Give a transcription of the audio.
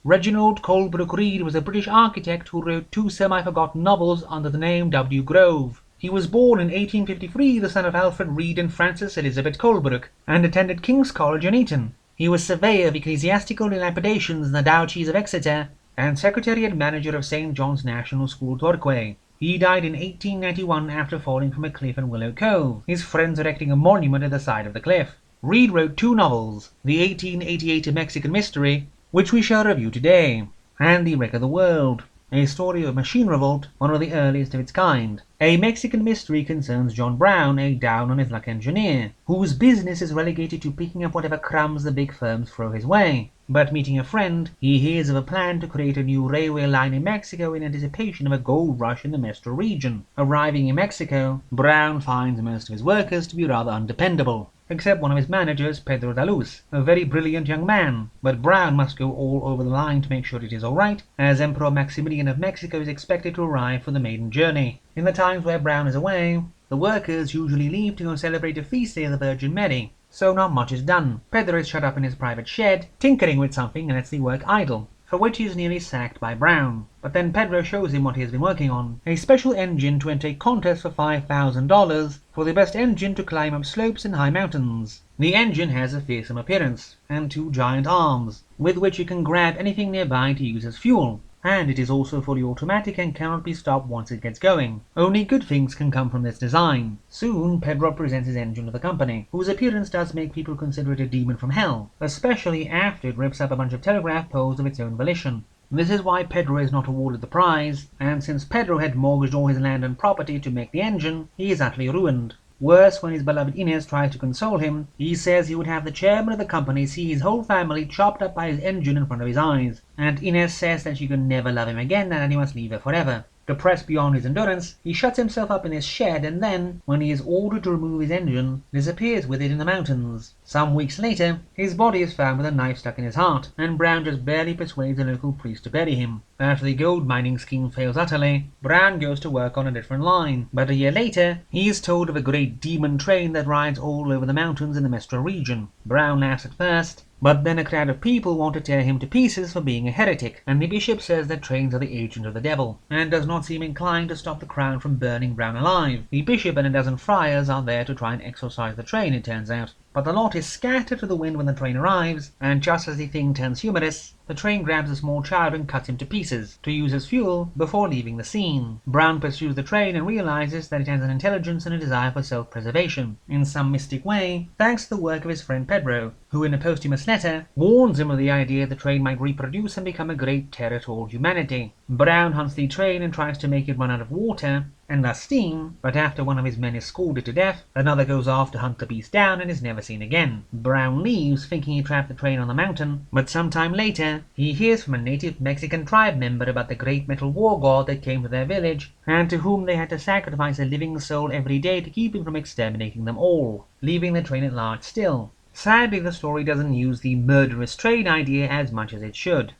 Reginald Colebrooke Reade was a British architect who wrote two semi-forgotten novels under the name W. Grove. He was born in 1853, the son of Alfred Reade and Frances Elizabeth Colebrooke, and attended King's College in Eton. He was Surveyor of ecclesiastical dilapidations in the Diocese of Exeter, and Secretary and Manager of St. John's National School, Torquay. He died in 1891 after falling from a cliff in Willow Cove, his friends erecting a monument at the side of the cliff. Reade wrote two novels, the 1888 Mexican Mystery, which we shall review today, and The Wreck of the World, a story of a machine revolt, one of the earliest of its kind. A Mexican Mystery concerns John Brown, a down-on-his-luck engineer, whose business is relegated to picking up whatever crumbs the big firms throw his way. But meeting a friend, he hears of a plan to create a new railway line in Mexico in anticipation of a gold rush in the Mestro region. Arriving in Mexico, Brown finds most of his workers to be rather undependable, except one of his managers, Pedro da Luz, a very brilliant young man. But Brown must go all over the line to make sure it is alright, as Emperor Maximilian of Mexico is expected to arrive for the maiden journey. In the times where Brown is away, the workers usually leave to go celebrate a feast day of the Virgin Mary, so not much is done. Pedro is shut up in his private shed, tinkering with something, and lets the work idle, for which he is nearly sacked by Brown. But then Pedro shows him what he has been working on, a special engine to enter a contest for $5,000 for the best engine to climb up slopes and high mountains. The engine has a fearsome appearance, and two giant arms, with which you can grab anything nearby to use as fuel. And it is also fully automatic and cannot be stopped once it gets going. Only good things can come from this design. Soon, Pedro presents his engine to the company, whose appearance does make people consider it a demon from hell, especially after it rips up a bunch of telegraph poles of its own volition. This is why Pedro is not awarded the prize, and since Pedro had mortgaged all his land and property to make the engine, he is utterly ruined. Worse, when his beloved Inez tries to console him, he says he would have the chairman of the company see his whole family chopped up by his engine in front of his eyes, and Inez says that she can never love him again and that he must leave her forever. Depressed beyond his endurance, he shuts himself up in his shed and then, when he is ordered to remove his engine, disappears with it in the mountains. Some weeks later, his body is found with a knife stuck in his heart, and Brown just barely persuades a local priest to bury him. After the gold mining scheme fails utterly, Brown goes to work on a different line, but a year later, he is told of a great demon train that rides all over the mountains in the Mestro region. Brown laughs at first, but then a crowd of people want to tear him to pieces for being a heretic, and the bishop says that trains are the agent of the devil, and does not seem inclined to stop the crown from burning Brown alive. The bishop and a dozen friars are there to try and exorcise the train, it turns out. But the lot is scattered to the wind when the train arrives, and just as the thing turns humorous, the train grabs a small child and cuts him to pieces, to use as fuel before leaving the scene. Brown pursues the train and realizes that it has an intelligence and a desire for self-preservation, in some mystic way, thanks to the work of his friend Pedro, who in a posthumous letter warns him of the idea the train might reproduce and become a great terror to all humanity. Brown hunts the train and tries to make it run out of water, and thus steam, but after one of his men is scalded to death, another goes off to hunt the beast down and is never seen again. Brown leaves, thinking he trapped the train on the mountain, but sometime later, he hears from a native Mexican tribe member about the great metal war god that came to their village, and to whom they had to sacrifice a living soul every day to keep him from exterminating them all, leaving the train at large still. Sadly, the story doesn't use the murderous train idea as much as it should.